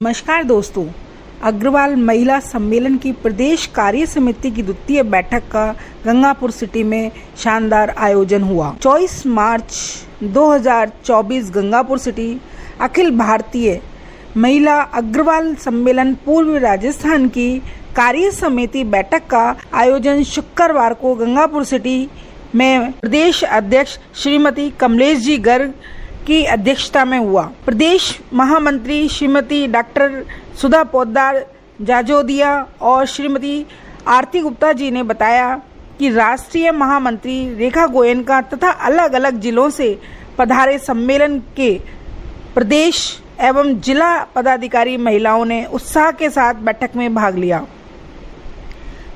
नमस्कार दोस्तों, अग्रवाल महिला सम्मेलन की प्रदेश कार्य समिति की द्वितीय बैठक का गंगापुर सिटी में शानदार आयोजन हुआ। 24 मार्च 2024 गंगापुर सिटी अखिल भारतीय महिला अग्रवाल सम्मेलन पूर्व राजस्थान की कार्य समिति बैठक का आयोजन शुक्रवार को गंगापुर सिटी में प्रदेश अध्यक्ष श्रीमती कमलेश जी गर्ग की अध्यक्षता में हुआ। प्रदेश महामंत्री श्रीमती डॉक्टर सुधा पोद्दार जाजोदिया और श्रीमती आरती गुप्ता जी ने बताया कि राष्ट्रीय महामंत्री रेखा गोयनका तथा अलग अलग जिलों से पधारे सम्मेलन के प्रदेश एवं जिला पदाधिकारी महिलाओं ने उत्साह के साथ बैठक में भाग लिया।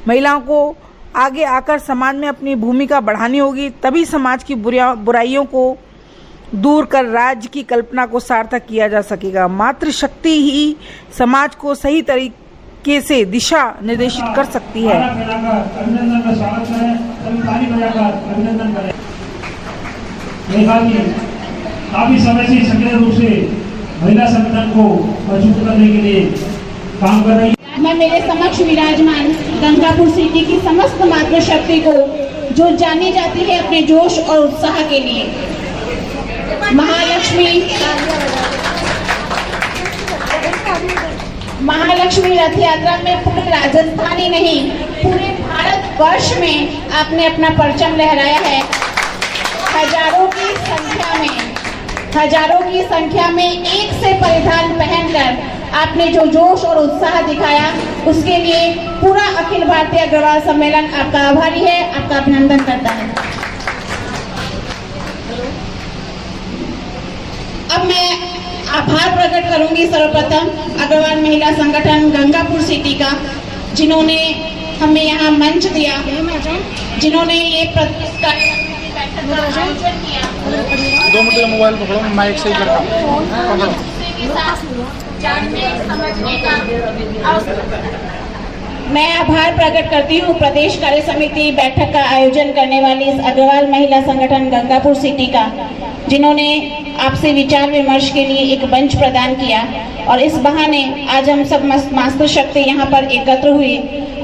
महिलाओं को आगे आकर समाज में अपनी भूमिका बढ़ानी होगी, तभी समाज की बुराइयों को दूर कर राज्य की कल्पना को सार्थक किया जा सकेगा। मातृशक्ति ही समाज को सही तरीके से दिशा निर्देशित कर सकती है। काफी समय से सक्रिय रूप से महिला संगठन को मजबूत करने के लिए काम कर रही है। मैं मेरे समक्ष विराजमान गंगापुर सिटी की समस्त मातृशक्ति को, जो जानी जाती है अपने जोश और उत्साह के लिए, महालक्ष्मी रथ यात्रा में पूरे राजस्थान ही नहीं, पूरे भारतवर्ष में आपने अपना परचम लहराया है। हजारों की संख्या में एक से परिधान पहनकर आपने जो जोश और उत्साह दिखाया, उसके लिए पूरा अखिल भारतीय अग्रवाल सम्मेलन आपका आभारी है, आपका अभिनंदन करता है। अब मैं आभार प्रकट करूंगी सर्वप्रथम अग्रवाल महिला संगठन गंगापुर सिटी का, जिन्होंने हमें यहाँ मंच दिया, जिन्होंने ये बैठक का आयोजन किया। 2 मिनट का मोबाइल पकड़ो, माइक सही करता मैं आभार प्रकट करती हूँ प्रदेश कार्य समिति बैठक का आयोजन करने वाली इस अग्रवाल महिला संगठन गंगापुर सिटी का, जिन्होंने आपसे विचार विमर्श के लिए एक मंच प्रदान किया और इस बहाने आज हम सब मातृशक्ति यहाँ पर एकत्र हुए।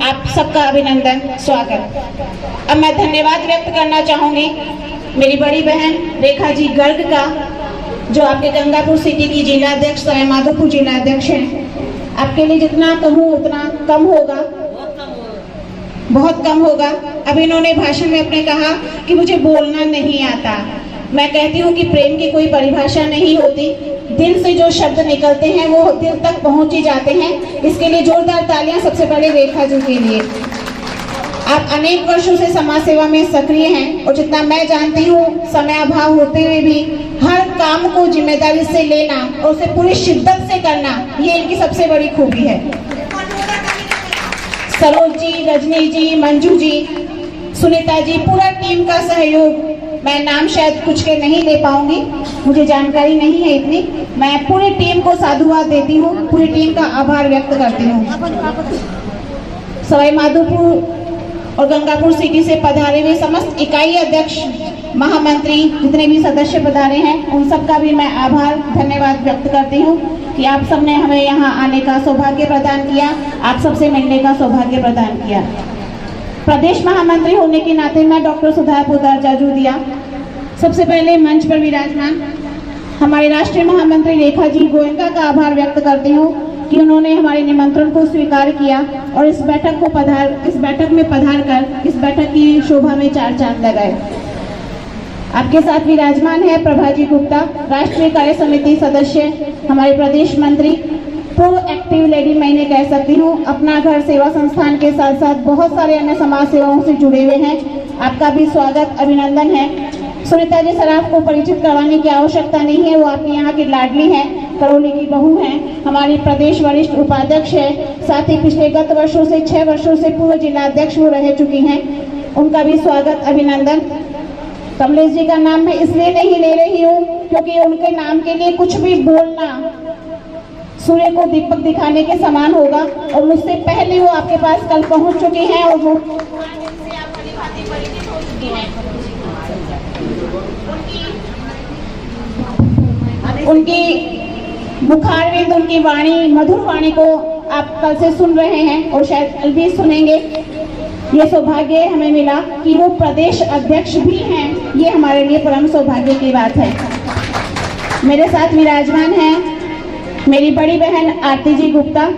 आप सबका अभिनंदन, स्वागत। अब मैं धन्यवाद व्यक्त करना चाहूँगी मेरी बड़ी बहन रेखा जी गर्ग का, जो आपके गंगापुर सिटी की जिलाध्यक्ष सवाई माधोपुर जिलाध्यक्ष हैं। आपके लिए जितना कहूँ उतना कम होगा, बहुत कम होगा। अब इन्होंने भाषण में अपने कहा कि मुझे बोलना नहीं आता। मैं कहती हूँ कि प्रेम की कोई परिभाषा नहीं होती, दिल से जो शब्द निकलते हैं वो दिल तक पहुँच ही जाते हैं। इसके लिए जोरदार तालियां सबसे पहले रेखा जी के लिए। आप अनेक वर्षों से समाज सेवा में सक्रिय हैं और जितना मैं जानती हूँ, समय अभाव होते हुए भी हर काम को जिम्मेदारी से लेना और उसे पूरी शिद्दत से करना, ये इनकी सबसे बड़ी खूबी है। सरोज जी, रजनी जी, मंजू जी, सुनीता जी, पूरा टीम का सहयोग, मैं नाम शायद कुछ के नहीं ले पाऊंगी, मुझे जानकारी नहीं है इतनी। मैं पूरी टीम को साधुवाद देती हूँ, पूरी टीम का आभार व्यक्त करती हूँ। सवाई माधोपुर और गंगापुर सिटी से पधारे हुए समस्त इकाई अध्यक्ष, महामंत्री, जितने भी सदस्य पधारे हैं, उन सब का भी मैं आभार धन्यवाद व्यक्त करती हूँ कि आप सबने हमें यहाँ आने का सौभाग्य प्रदान किया, आप सबसे मिलने का सौभाग्य प्रदान किया। प्रदेश महामंत्री होने के नाते मैं डॉक्टर सुधा पोद्दार जाजोदिया सबसे पहले मंच पर विराजमान हमारे राष्ट्रीय महामंत्री रेखा जी गोयनका का आभार व्यक्त करती हूँ कि उन्होंने हमारे निमंत्रण को स्वीकार किया और इस बैठक में पधार कर इस बैठक की शोभा में 4 चांद लगाए। आपके साथ विराजमान है प्रभा जी गुप्ता, राष्ट्रीय कार्य समिति सदस्य, हमारे प्रदेश मंत्री, प्रोएक्टिव लेडी मैं इन्हें कह सकती हूँ। अपना घर सेवा संस्थान के साथ साथ बहुत सारे अन्य समाज सेवाओं से जुड़े हुए हैं। आपका भी स्वागत, अभिनंदन है। सुनीता जी सराफ को परिचित करवाने की आवश्यकता नहीं है, वो आपकी यहाँ की लाडली हैं, करौली की बहू हैं, हमारी प्रदेश वरिष्ठ उपाध्यक्ष है, साथ ही पिछले गत वर्षों से 6 वर्षों से पूर्व जिलाध्यक्ष वो रह चुकी हैं। उनका भी स्वागत, अभिनंदन। कमलेश जी का नाम मैं इसलिए नहीं ले रही हूँ क्योंकि उनके नाम के लिए कुछ भी बोलना सूर्य को दीपक दिखाने के समान होगा और मुझसे पहले वो आपके पास कल पहुंच चुके हैं और वो उनकी मुखारविंद उनकी वाणी, मधुर वाणी को आप कल से सुन रहे हैं और शायद कल भी सुनेंगे। ये सौभाग्य हमें मिला कि वो प्रदेश अध्यक्ष भी हैं, ये हमारे लिए परम सौभाग्य की बात है। मेरे साथ विराजमान हैं मेरी बड़ी बहन आरती जी गुप्ता,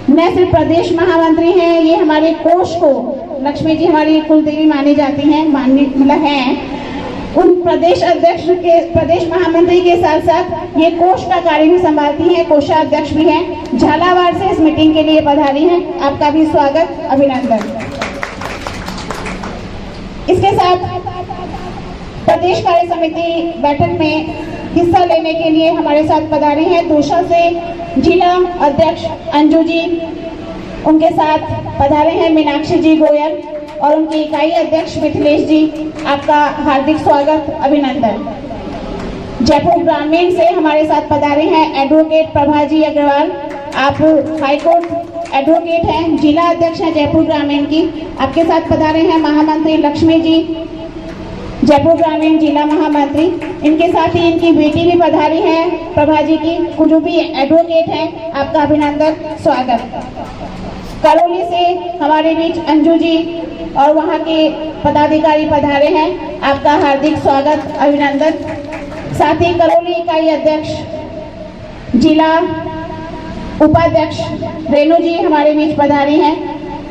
न सिर्फ प्रदेश महामंत्री हैं, ये हमारे कोष को, लक्ष्मी जी हमारी कुलदेवी मानी जाती हैं, मतलब हैं, उन प्रदेश अध्यक्ष के, प्रदेश महामंत्री के साथ साथ ये कोष का कार्य भी संभालती हैं, कोषाध्यक्ष भी हैं। झालावाड़ से इस मीटिंग के लिए पधारी हैं, आपका भी स्वागत, अभिनंदन। इसके साथ प्रदेश कार्य समिति बैठक में हिस्सा लेने के लिए हमारे साथ पधारी हैं दौसा से जिला अध्यक्ष अंजू जी, उनके साथ पधारे हैं मीनाक्षी जी गोयल और उनकी इकाई अध्यक्ष मिथिलेश जी, आपका हार्दिक स्वागत, अभिनंदन। जयपुर ग्रामीण से हमारे साथ पधारे हैं एडवोकेट प्रभा जी अग्रवाल, आप हाईकोर्ट एडवोकेट हैं, जिला अध्यक्ष हैं जयपुर ग्रामीण की। आपके साथ पधारे हैं महामंत्री लक्ष्मी जी, जयपुर ग्रामीण जिला महामंत्री। इनके साथ ही इनकी बेटी भी पधारी है प्रभा जी की, जो भी एडवोकेट हैं, आपका अभिनंदन, स्वागत। करौली से हमारे बीच अंजू जी और वहाँ के पदाधिकारी पधारे हैं, आपका हार्दिक स्वागत, अभिनंदन। साथ ही करौली इकाई अध्यक्ष, जिला उपाध्यक्ष रेणु जी हमारे बीच पधारी हैं।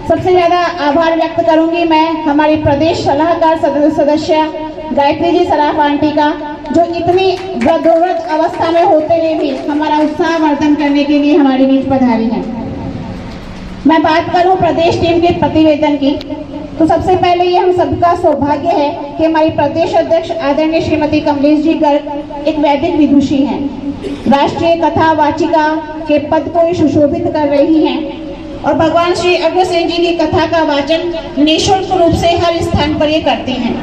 सबसे ज़्यादा आभार व्यक्त करूंगी मैं हमारी प्रदेश सलाहकार सदस्य गायत्री जी सराफ आंटी का, जो इतनी वृद्ध अवस्था में होते हुए भी हमारा उत्साह वर्धन करने के लिए हमारे बीच पधारी हैं। मैं बात करूं प्रदेश टीम के प्रतिवेदन की, तो सबसे पहले ये हम सबका सौभाग्य है कि हमारी प्रदेश अध्यक्ष आदरणीय श्रीमती कमलेश जी गर्ग एक वैदिक विदुषी हैं, राष्ट्रीय कथा वाचिका के पद को सुशोभित कर रही हैं और भगवान श्री अग्रसेन जी की कथा का वाचन निःशुल्क रूप से हर स्थान पर ये करते हैं।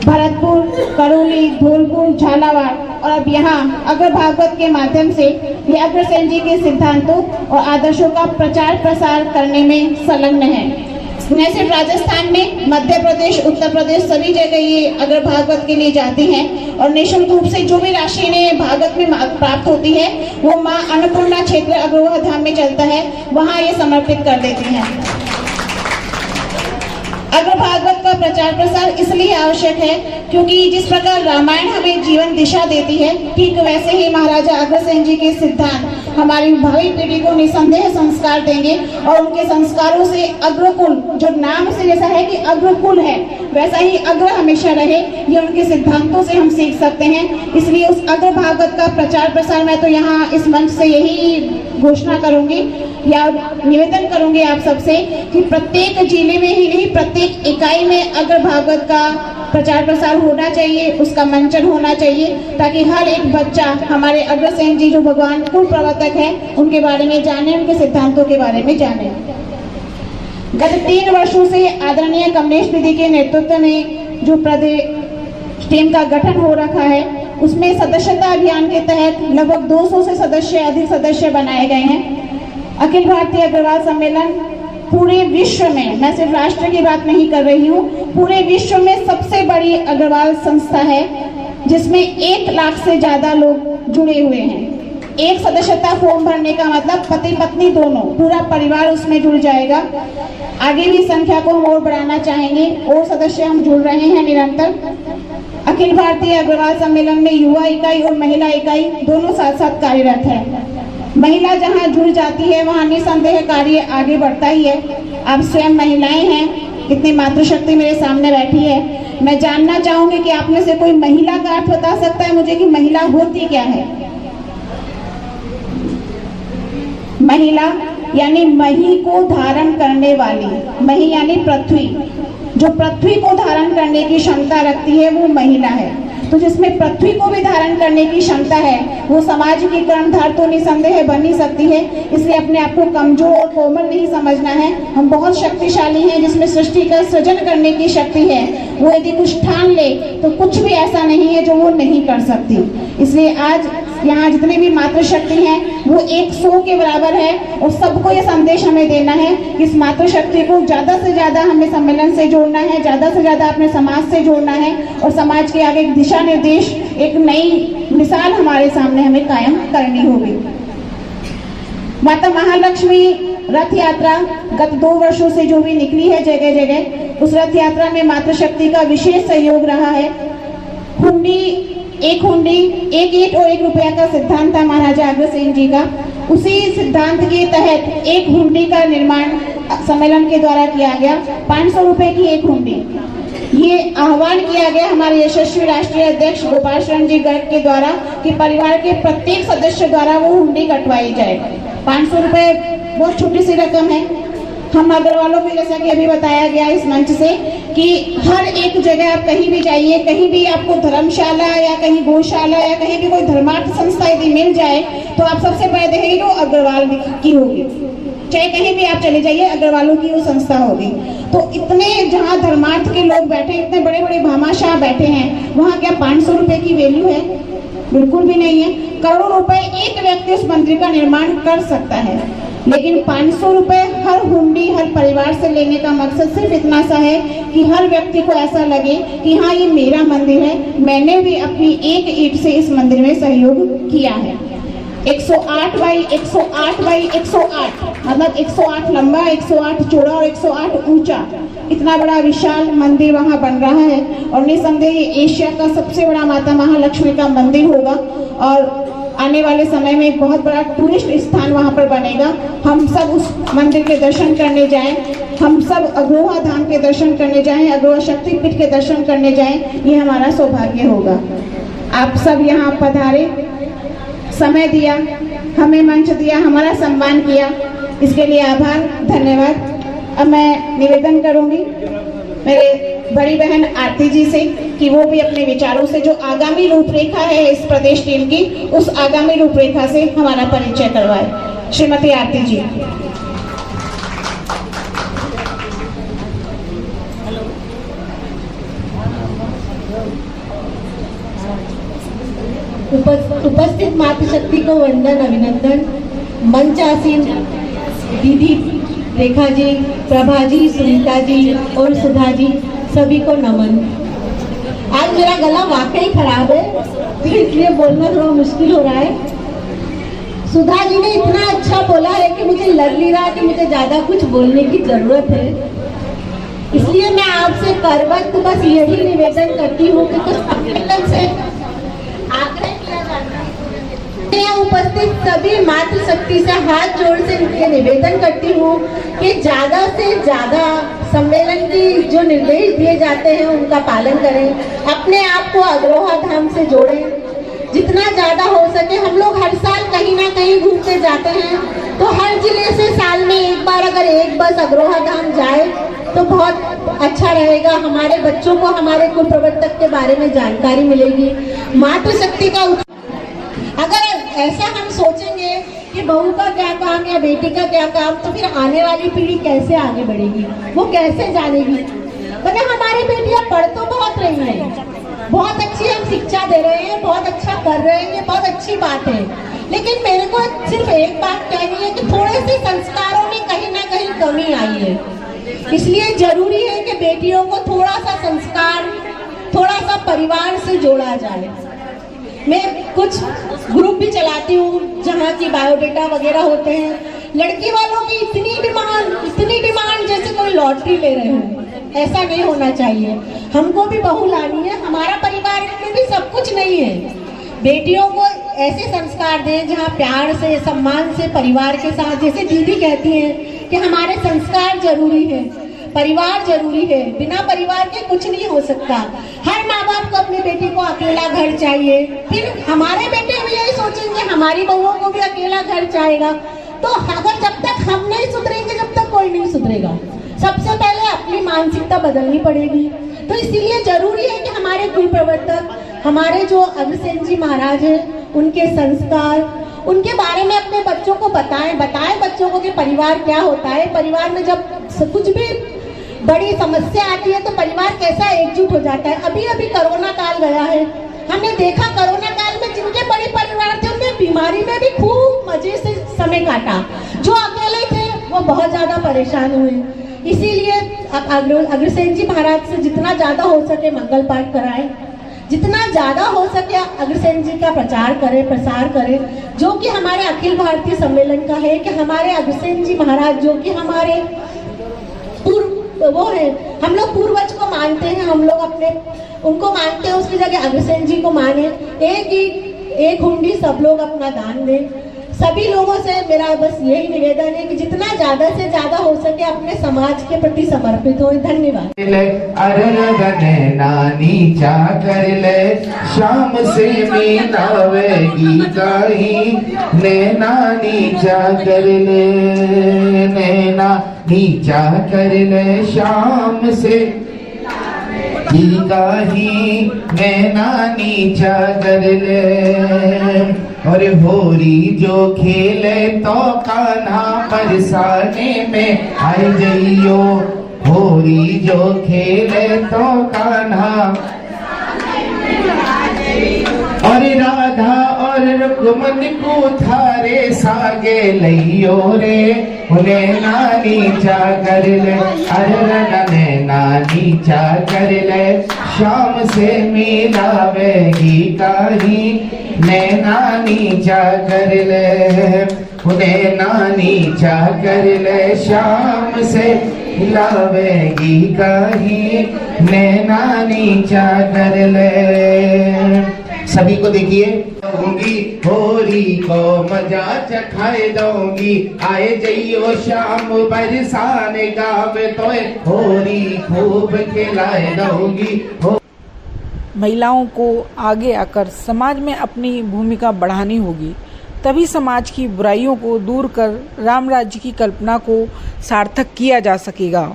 भरतपुर, करौली, धौलपुर, झालावाड़ और अब यहाँ अग्र भागवत के माध्यम से ये अग्रसेन जी के सिद्धांतों और आदर्शों का प्रचार प्रसार करने में संलग्न है। न सिर्फ राजस्थान में, मध्य प्रदेश, उत्तर प्रदेश, सभी जगह ये अग्र भागवत के लिए जाती हैं और निःशुल्क रूप से जो भी राशि इन्हें भागवत में प्राप्त होती है वो माँ अन्नपूर्णा क्षेत्र अग्रवाह धाम में चलता है, वहाँ ये समर्पित कर देती हैं। अग्र भागवत का प्रचार प्रसार इसलिए आवश्यक है क्योंकि जिस प्रकार रामायण हमें जीवन दिशा देती है, ठीक वैसे ही महाराजा अग्रसेन जी के सिद्धांत हमारी भावी पीढ़ी को निसंदेह संस्कार देंगे और उनके संस्कारों से अग्रकुल, जो नाम से जैसा है कि अग्रकुल है, वैसा ही अग्र हमेशा रहे, ये उनके सिद्धांतों से हम सीख सकते हैं। इसलिए उस अग्र भागवत का प्रचार प्रसार मैं तो यहाँ इस मंच से यही घोषणा करूंगी या निवेदन करूंगी आप सबसे कि प्रत्येक जिले में ही नहीं, प्रत्येक इकाई में अग्र भागवत का प्रचार प्रसार होना चाहिए, उसका मंचन होना चाहिए, ताकि हर एक बच्चा हमारे अग्रसेन जी जो भगवान कुल प्रवर्तक है उनके बारे में जाने, उनके सिद्धांतों के बारे में जाने। गत 3 वर्षों से आदरणीय कमलेश दीदी के नेतृत्व में जो प्रदेश टीम का गठन हो रखा है, उसमें सदस्यता अभियान के तहत लगभग 200 से अधिक सदस्य बनाए गए हैं। अखिल भारतीय अग्रवाल सम्मेलन पूरे विश्व में, मैं सिर्फ राष्ट्र की बात नहीं कर रही हूँ, पूरे विश्व में सबसे बड़ी अग्रवाल संस्था है जिसमें 1 लाख से ज्यादा लोग जुड़े हुए हैं। एक सदस्यता फॉर्म भरने का मतलब पति पत्नी दोनों, पूरा परिवार उसमें जुड़ जाएगा। आगे भी संख्या को हम और बढ़ाना चाहेंगे और सदस्य हम जुड़ रहे हैं निरंतर। अखिल भारतीय अग्रवाल सम्मेलन में युवा इकाई और महिला इकाई दोनों साथ साथ कार्यरत है। महिला जहां जुड़ जाती है वहां निसंदेह कार्य आगे बढ़ता ही है। आप स्वयं महिलाएं हैं, कितनी मातृशक्ति मेरे सामने बैठी है। मैं जानना चाहूंगी कि आप में से कोई महिला का अर्थ बता सकता है मुझे कि महिला होती क्या है? महिला यानी मही को धारण करने वाली, मही यानी पृथ्वी, जो पृथ्वी को धारण करने की क्षमता रखती है वो महिला है। तो जिसमें पृथ्वी को भी धारण करने की क्षमता है वो समाज की कर्णधार तो निसंदेह बन ही सकती है। इसलिए अपने आप को कमजोर और कोमल नहीं समझना है, हम बहुत शक्तिशाली हैं। जिसमें सृष्टि का सृजन करने की शक्ति है, वो यदि कुछ ठान ले तो कुछ भी ऐसा नहीं है जो वो नहीं कर सकती। इसलिए आज यहाँ जितनी भी मातृशक्ति हैं वो 100 के बराबर है और सबको ये संदेश हमें देना है कि इस मातृशक्ति को ज़्यादा से ज़्यादा हमें सम्मेलन से जोड़ना है, ज़्यादा से ज़्यादा अपने समाज से जोड़ना है और समाज के आगे एक दिशा निर्देश, एक नई मिसाल हमारे सामने हमें कायम करनी होगी। माता महालक्ष्मी रथ यात्रा गत 2 वर्षों से जो भी निकली है जगह जगह, उस रथ यात्रा में मातृशक्ति का विशेष सहयोग रहा है। एक हुंडी 1 ईंट और 1 रुपया का सिद्धांत था महाराजा अग्रसेन जी का। उसी सिद्धांत के तहत एक हुंडी का निर्माण सम्मेलन के द्वारा किया गया। 500 रुपए की एक हुंडी, ये आह्वान किया गया हमारे यशस्वी राष्ट्रीय अध्यक्ष गोपाल शरण जी गर्ग के द्वारा कि परिवार के प्रत्येक सदस्य द्वारा वो हुंडी कटवाई जाए। 500 रुपए बहुत छोटी सी रकम है। हम अग्रवालों को, जैसा कि अभी बताया गया इस मंच से, कि हर एक जगह आप कहीं भी जाइए, कहीं भी आपको धर्मशाला या कहीं गौशाला या कहीं भी कोई धर्मार्थ संस्था यदि मिल जाए तो आप सबसे पहले देखेंगे तो अग्रवाल की होगी। चाहे कहीं भी आप चले जाइए, अग्रवालों की वो संस्था होगी। तो इतने जहाँ धर्मार्थ के लोग बैठे, इतने बड़े बड़े भामाशाह बैठे हैं, वहाँ क्या 500 रुपए की वैल्यू है? बिल्कुल भी नहीं है। करोड़ों रुपए एक व्यक्ति उस मंदिर का निर्माण कर सकता है, लेकिन 500 रुपए हर हुंडी हर परिवार से लेने का मकसद सिर्फ इतना सा है कि हर व्यक्ति को ऐसा लगे कि हाँ, ये मेरा मंदिर है, मैंने भी अपनी एक ईंट से इस मंदिर में सहयोग किया है। 108 बाई 108 बाई 108 मतलब 108 लंबा, 108 चौड़ा और 108 ऊंचा, इतना बड़ा विशाल मंदिर वहाँ बन रहा है। और निसंदेह ये एशिया का सबसे बड़ा माता महालक्ष्मी का मंदिर होगा और आने वाले समय में एक बहुत बड़ा टूरिस्ट स्थान वहाँ पर बनेगा। हम सब उस मंदिर के दर्शन करने जाएं, हम सब अग्रोहा धाम के दर्शन करने जाएं, अग्रोहा शक्तिपीठ के दर्शन करने जाएं, ये हमारा सौभाग्य होगा। आप सब यहाँ पधारे, समय दिया, हमें मंच दिया, हमारा सम्मान किया, इसके लिए आभार, धन्यवाद। अब मैं निवेदन करूंगी मेरे बड़ी बहन आरती जी से कि वो भी अपने विचारों से जो आगामी रूपरेखा है इस प्रदेश टीम की, उस आगामी रूपरेखा से हमारा परिचय करवाए। श्रीमती आरती जी। उपस्थित मातृशक्ति को वंदन, अभिनंदन। मंच आसीन दीदी रेखा जी, प्रभा जी, सुनीता जी और सुधा जी, सभी को नमन। आज मेरा गला वाकई खराब है तो इसलिए बोलना थोड़ा मुश्किल हो रहा है। सुधा जी ने इतना अच्छा बोला है कि मुझे लग नहीं रहा कि मुझे ज्यादा कुछ बोलने की जरूरत है, इसलिए मैं आपसे करवत बस यही निवेदन करती हूँ कि कुछ सम्मेलन से आग्रह किया जाता है। मैं उपस्थित सभी मातृशक्ति से हाथ जोड़ से निवेदन करती हूँ कि ज्यादा से ज्यादा सम्मेलन की जो निर्देश दिए जाते हैं उनका पालन करें, अपने आप को अग्रोहा धाम से जोड़ें, जितना ज्यादा हो सके। हम लोग हर साल कहीं ना कहीं घूमते जाते हैं, तो हर जिले से साल में एक बार अगर एक बस अग्रोहा धाम जाए तो बहुत अच्छा रहेगा। हमारे बच्चों को हमारे कुल प्रवर्तक के बारे में जानकारी मिलेगी। मातृशक्ति का अगर ऐसा हम सोचेंगे कि बहू का क्या काम या बेटी का क्या काम, तो फिर आने वाली पीढ़ी कैसे आगे बढ़ेगी, वो कैसे जानेगी। मतलब हमारी बेटियां पढ़ तो बहुत रही हैं, बहुत अच्छी हम शिक्षा दे रहे हैं, बहुत अच्छा कर रहे हैं, ये बहुत अच्छी बात है, लेकिन मेरे को सिर्फ एक बात कहनी है कि थोड़े से संस्कारों में कहीं ना कहीं कमी आई है। इसलिए जरूरी है कि बेटियों को थोड़ा सा संस्कार, थोड़ा सा परिवार से जोड़ा जाए। मैं कुछ ग्रुप भी चलाती हूँ जहाँ की बायोडेटा वगैरह होते हैं। लड़की वालों की इतनी डिमांड जैसे कोई लॉटरी ले रहे हो, ऐसा नहीं होना चाहिए। हमको भी बहू लानी है, हमारा परिवार में भी सब कुछ नहीं है। बेटियों को ऐसे संस्कार दें जहाँ प्यार से, सम्मान से, परिवार के साथ, जैसे दीदी कहती हैं कि हमारे संस्कार जरूरी है, परिवार जरूरी है, बिना परिवार के कुछ नहीं हो सकता। हर माँ बाप को अपनी बेटी को अकेला घर चाहिए, फिर हमारे बेटे भी यही सोचेंगे हमारी बहुओं को भी अकेला घर चाहेगा। तो अगर जब तक हम नहीं सुधरेंगे, जब तक कोई नहीं सुधरेगा। सबसे पहले अपनी मानसिकता बदलनी पड़ेगी। तो इसीलिए जरूरी है कि हमारे कुल प्रवर्तक, हमारे जो अग्रसेन जी महाराज हैं, उनके संस्कार, उनके बारे में अपने बच्चों को बताएं बच्चों को कि परिवार क्या होता है। परिवार में जब कुछ भी बड़ी समस्या आती है तो परिवार कैसा एकजुट हो जाता है। अभी अभी कोरोना काल गया है, हमने देखा कोरोना काल में जिनके बड़े परिवार थे उनने बीमारी में भी खूब मजे से समय काटा, जो अकेले थे वो बहुत ज्यादा परेशान हुए। इसीलिए अग्रसेन जी महाराज से जितना ज्यादा हो सके मंगल पाठ कराएं, जितना ज़्यादा हो सके अग्रसेन जी का प्रचार करें, प्रसार करें, जो कि हमारे अखिल भारतीय सम्मेलन का है, कि हमारे अग्रसेन जी महाराज जो कि हमारे वो है, हम लोग पूर्वज को मानते हैं, हम लोग अपने उनको मानते हैं, उसकी जगह अग्रसेन जी को माने। एक हुंडी सब लोग अपना दान दें। सभी लोगों से मेरा बस यही निवेदन है कि जितना ज्यादा से ज्यादा हो सके अपने समाज के प्रति समर्पित हो। धन्यवाद। नानी चा कर ले शाम से मीनावेगी कहीं नैना नीचा कर ले, नैना नीचा कर ले शाम से गाही नैना नीचा कर ले। और होरी जो खेले तो कान्हा बरसाने में आई जइयो, होरी जो खेले तो कान्हा और राधा और रुक्मन को थारे सागे लइयो रे, उन्हें नानी चा कर ले, अरे नानी चा कर ले शाम से मिलावेगी काही नैना नीचा कर ले, उन्हें नानी चा कर ले शाम से मिलावेगी काही नैना नीचा कर ले। सभी को देखिए, दूंगी होरी को मजा चखाए दूंगी, आए जइयो शाम बरसाने गावे तोए होरी खूब खिलाए दूंगी। महिलाओं को आगे आकर समाज में अपनी भूमिका बढ़ानी होगी, तभी समाज की बुराइयों को दूर कर राम राज्य की कल्पना को सार्थक किया जा सकेगा।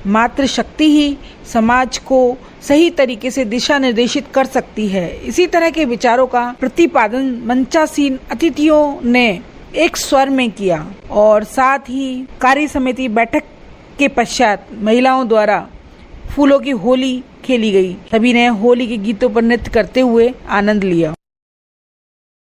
मातृशक्ति ही समाज को सही तरीके से दिशा निर्देशित कर सकती है। इसी तरह के विचारों का प्रतिपादन मंचासीन अतिथियों ने एक स्वर में किया और साथ ही कार्य समिति बैठक के पश्चात महिलाओं द्वारा फूलों की होली खेली गई। सभी ने होली के गीतों पर नृत्य करते हुए आनंद लिया।